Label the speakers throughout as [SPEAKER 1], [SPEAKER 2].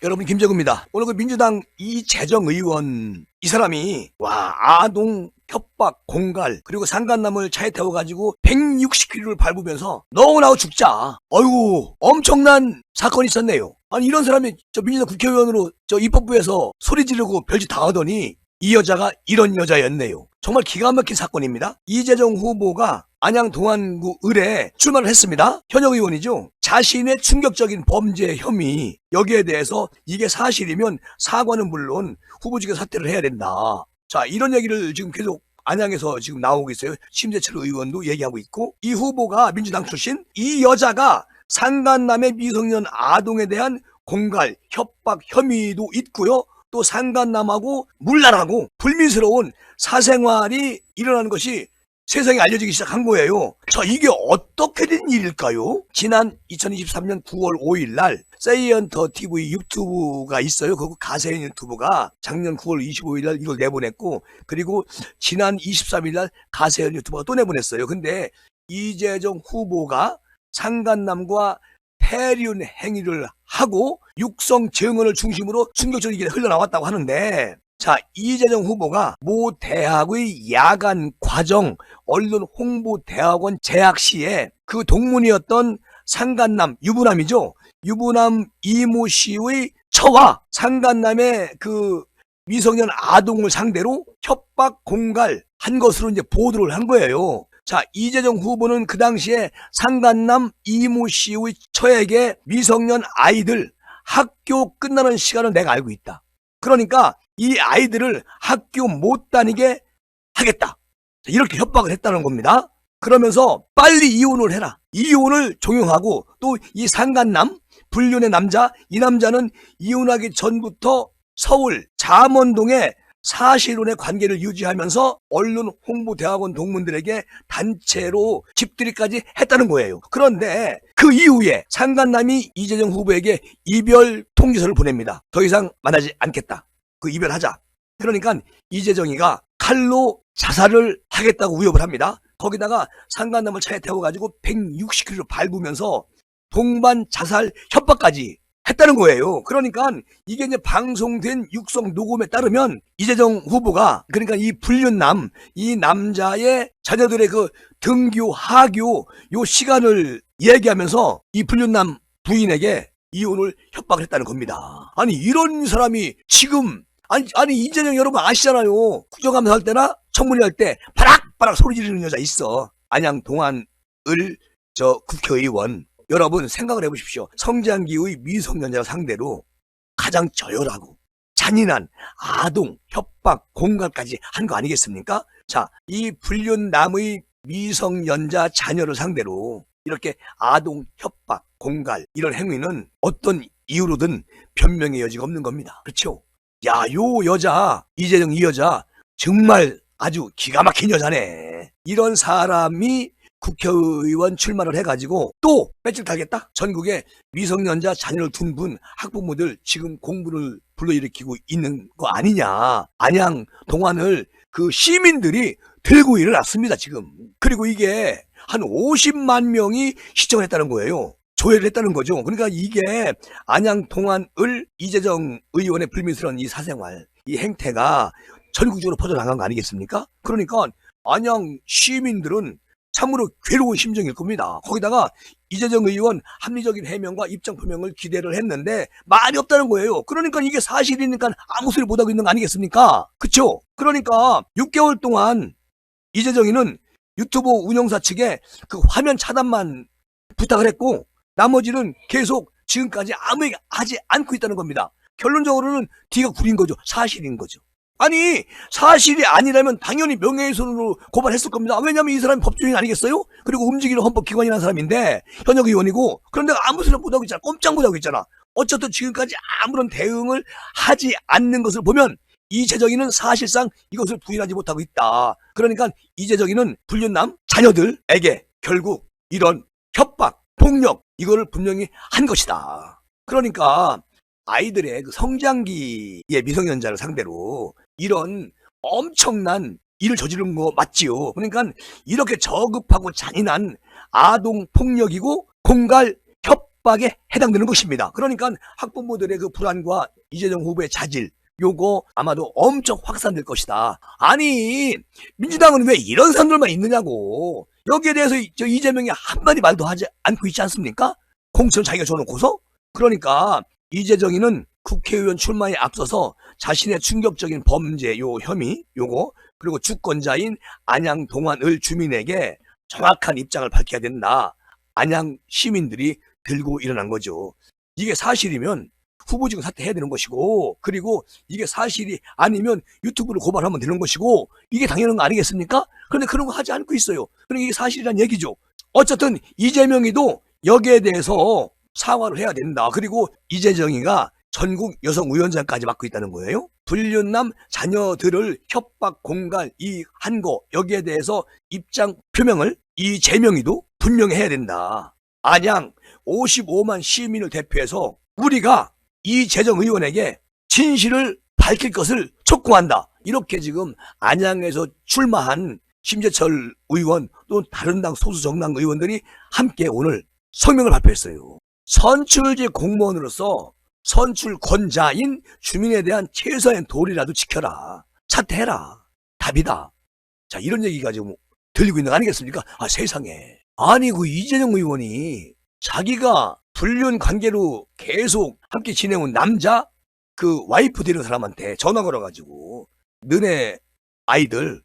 [SPEAKER 1] 여러분, 김정우입니다. 오늘 그 민주당 이재정 의원, 이 사람이 아동 협박, 공갈, 그리고 상간남을 차에 태워가지고 160km를 밟으면서 너무나 죽자. 어이구, 엄청난 사건이 있었네요. 아니, 이런 사람이 민주당 국회의원으로 입법부에서 소리 지르고 별짓 다 하더니 이 여자가 이런 여자였네요. 정말 기가 막힌 사건입니다. 이재정 후보가 안양 동안구 을에 출마를 했습니다. 현역 의원이죠. 자신의 충격적인 범죄 혐의, 여기에 대해서 이게 사실이면 사과는 물론 후보직에서 사퇴를 해야 된다. 자, 이런 얘기를 지금 계속 안양에서 지금 나오고 있어요. 심재철 의원도 얘기하고 있고, 이 후보가 민주당 출신, 이 여자가 상간남의 미성년 아동에 대한 공갈, 협박 혐의도 있고요. 또 상간남하고 문란하고 불미스러운 사생활이 일어나는 것이 세상에 알려지기 시작한 거예요. 자, 이게 어떻게 된 일일까요? 지난 2023년 9월 5일 날 세이언터 TV 유튜브가 있어요. 그 가세현 유튜브가 작년 9월 25일 날 이걸 내보냈고, 그리고 지난 23일 날 가세현 유튜브가 또 내보냈어요. 근데 이재정 후보가 상간남과 폐륜 행위를 하고 육성 증언을 중심으로 충격적인 얘기가 흘러나왔다고 하는데, 자, 이재정 후보가 모 대학의 야간 과정 언론 홍보대학원 재학 시에 그 동문이었던 상간남, 유부남이죠. 유부남 이모 씨의 처와 상간남의 그 미성년 아동을 상대로 협박, 공갈 한 것으로 이제 보도를 한 거예요. 자, 이재정 후보는 그 당시에 상간남 이모 씨의 처에게 미성년 아이들 학교 끝나는 시간을 내가 알고 있다. 그러니까 이 아이들을 학교 못 다니게 하겠다. 이렇게 협박을 했다는 겁니다. 그러면서 빨리 이혼을 해라. 이혼을 종용하고, 또 이 상간남, 불륜의 남자, 이 남자는 이혼하기 전부터 서울 잠원동에 사실혼의 관계를 유지하면서 언론 홍보대학원 동문들에게 단체로 집들이까지 했다는 거예요. 그런데 그 이후에 상간남이 이재정 후보에게 이별 통지서를 보냅니다. 더 이상 만나지 않겠다. 그 이별하자. 그러니까 이재정이가 칼로 자살을 하겠다고 위협을 합니다. 거기다가 상간남을 차에 태워가지고 160km를 밟으면서 동반 자살 협박까지 했다는 거예요. 그러니까 이게 이제 방송된 육성 녹음에 따르면 이재정 후보가, 그러니까 이 불륜남, 이 남자의 자녀들의 그 등교, 하교 요 시간을 얘기하면서 이 불륜남 부인에게 이혼을 협박을 했다는 겁니다. 아니, 이런 사람이 지금, 아니 이재정 여러분 아시잖아요. 국정감사 할 때나 청문회 할 때 바락바락 소리 지르는 여자 있어. 안양 동안을 국회의원. 여러분 생각을 해보십시오. 성장기의 미성년자 상대로 가장 저열하고 잔인한 아동, 협박, 공갈까지 한 거 아니겠습니까? 자, 이 불륜남의 미성년자 자녀를 상대로 이렇게 아동, 협박, 공갈 이런 행위는 어떤 이유로든 변명의 여지가 없는 겁니다. 그렇죠? 야, 요 여자, 이재정 이 여자 정말 아주 기가 막힌 여자네. 이런 사람이 국회의원 출마를 해가지고 또 배지를 달겠다? 전국에 미성년자 자녀를 둔 분, 학부모들 지금 공부를 불러일으키고 있는 거 아니냐. 안양 동안을 그 시민들이 들고 일어났습니다, 지금. 그리고 이게 한 50만 명이 시청을 했다는 거예요. 조회를 했다는 거죠. 그러니까 이게 안양 동안을 이재정 의원의 불미스러운 이 사생활, 이 행태가 전국적으로 퍼져나간 거 아니겠습니까? 그러니까 안양 시민들은 참으로 괴로운 심정일 겁니다. 거기다가 이재정 의원 합리적인 해명과 입장 표명을 기대를 했는데 말이 없다는 거예요. 그러니까 이게 사실이니까 아무 소리 못하고 있는 거 아니겠습니까? 그쵸? 그러니까 6개월 동안 이재정이는 유튜브 운영사 측에 그 화면 차단만 부탁을 했고, 나머지는 계속 지금까지 아무 얘기 하지 않고 있다는 겁니다. 결론적으로는 뒤가 구린 거죠. 사실인 거죠. 아니, 사실이 아니라면 당연히 명예훼손으로 고발했을 겁니다. 왜냐하면 이 사람이 법조인 아니겠어요? 그리고 움직이는 헌법기관이라는 사람인데 현역 의원이고, 그런데 아무 소리 못하고 있잖아. 꼼짝 못하고 있잖아. 어쨌든 지금까지 아무런 대응을 하지 않는 것을 보면 이재정이는 사실상 이것을 부인하지 못하고 있다. 그러니까 이재정이는 불륜남 자녀들에게 결국 이런 협박, 폭력 이거를 분명히 한 것이다. 그러니까 아이들의 그 성장기의 미성년자를 상대로 이런 엄청난 일을 저지른 거 맞지요. 그러니까 이렇게 저급하고 잔인한 아동 폭력이고 공갈, 협박에 해당되는 것입니다. 그러니까 학부모들의 그 불안과 이재정 후보의 자질, 요거 아마도 엄청 확산될 것이다. 아니, 민주당은 왜 이런 사람들만 있느냐고. 여기에 대해서 저 이재명이 한마디 말도 하지 않고 있지 않습니까? 공천 자기가 줘놓고서. 그러니까 이재정이는 국회의원 출마에 앞서서 자신의 충격적인 범죄 요 혐의 요거 그리고 주권자인 안양 동안을 주민에게 정확한 입장을 밝혀야 된다. 안양 시민들이 들고 일어난 거죠. 이게 사실이면 후보직은 사퇴해야 되는 것이고, 그리고 이게 사실이 아니면 유튜브를 고발하면 되는 것이고, 이게 당연한 거 아니겠습니까? 그런데 그런 거 하지 않고 있어요. 그러니까 이게 사실이란 얘기죠. 어쨌든 이재명이도 여기에 대해서 사과를 해야 된다. 그리고 이재정이가 전국 여성위원장까지 맡고 있다는 거예요. 불륜남 자녀들을 협박 공갈 이 한 거 여기에 대해서 입장 표명을 이재명이도 분명히 해야 된다. 안양 55만 시민을 대표해서 우리가 이재정 의원에게 진실을 밝힐 것을 촉구한다. 이렇게 지금 안양에서 출마한 심재철 의원 또 다른 당 소수 정당 의원들이 함께 오늘 성명을 발표했어요. 선출직 공무원으로서 선출권자인 주민에 대한 최소한의 도리라도 지켜라. 사퇴해라. 답이다. 자, 이런 얘기가 지금 들리고 있는 거 아니겠습니까? 아, 세상에. 아니, 그 이재정 의원이 자기가 불륜 관계로 계속 함께 지내온 남자 그 와이프 되는 사람한테 전화 걸어가지고 너네 아이들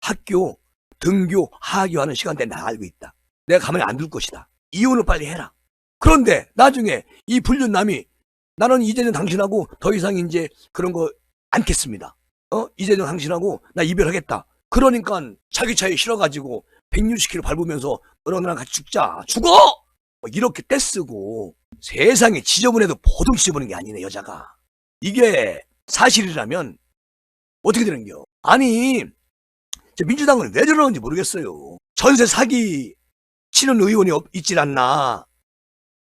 [SPEAKER 1] 학교 등교 하교하는 시간대 나 알고 있다. 내가 가만히 안 둘 것이다. 이혼을 빨리 해라. 그런데 나중에 이 불륜남이 나는 이재정 당신하고 더 이상 이제 그런 거 않겠습니다. 이재정 당신하고 나 이별하겠다. 그러니까 자기 차에 실어가지고 160km 밟으면서 너랑 나랑 같이 죽자. 죽어! 이렇게 떼쓰고 세상에 지저분해도 보통 지저분한 게 아니네 여자가. 이게 사실이라면 어떻게 되는겨? 아니 민주당은 왜 저러는지 모르겠어요. 전세 사기 치는 의원이 있질 않나.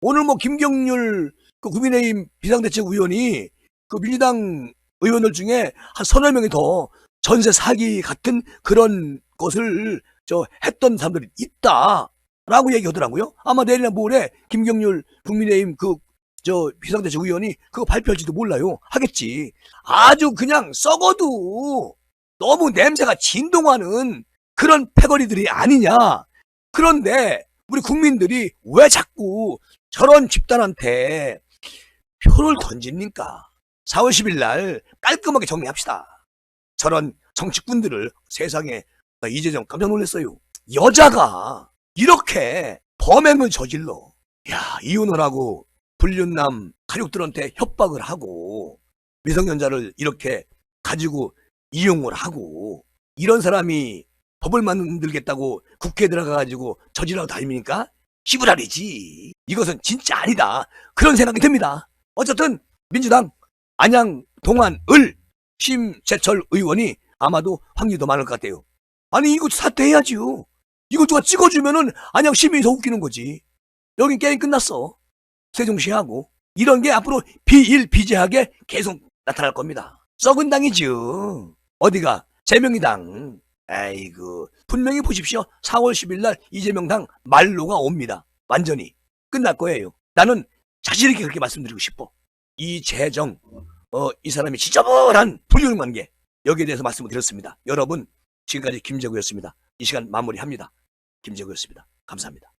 [SPEAKER 1] 오늘 뭐 김경률 그 국민의힘 비상대책위원이 그 민주당 의원들 중에 한 서너 명이 더 전세 사기 같은 그런 것을 했던 사람들이 있다라고 얘기하더라고요. 아마 내일이나 모레 김경률 국민의힘 비상대책위원이 그거 발표할지도 몰라요. 하겠지. 아주 그냥 썩어도 너무 냄새가 진동하는 그런 패거리들이 아니냐. 그런데 우리 국민들이 왜 자꾸 저런 집단한테 표를 던집니까? 4월 10일 날 깔끔하게 정리합시다. 저런 정치꾼들을 세상에 이재정 깜짝 놀랐어요. 여자가 이렇게 범행을 저질러. 야, 이혼을 하고 불륜남 가족들한테 협박을 하고 미성년자를 이렇게 가지고 이용을 하고 이런 사람이 법을 만들겠다고 국회에 들어가가지고 저질러고 다닙니까? 시부랄이지. 이것은 진짜 아니다. 그런 생각이 듭니다. 어쨌든 민주당 안양 동안을 심재철 의원이 아마도 확률이 더 많을 것 같아요. 아니 이거 사퇴해야지요. 이거 누가 찍어주면은 안양 시민이 더 웃기는 거지. 여긴 게임 끝났어. 세종시하고 이런 게 앞으로 비일비재하게 계속 나타날 겁니다. 썩은 당이죠. 어디가 재명이당. 아이고 분명히 보십시오. 4월 10일 날 이재명 당 말로가 옵니다. 완전히 끝날 거예요. 나는 자신 있게 그렇게 말씀드리고 싶어. 이재정 이 사람이 지저분한 불륜관계 여기에 대해서 말씀을 드렸습니다. 여러분 지금까지 김재구였습니다. 이 시간 마무리합니다. 김재구였습니다. 감사합니다.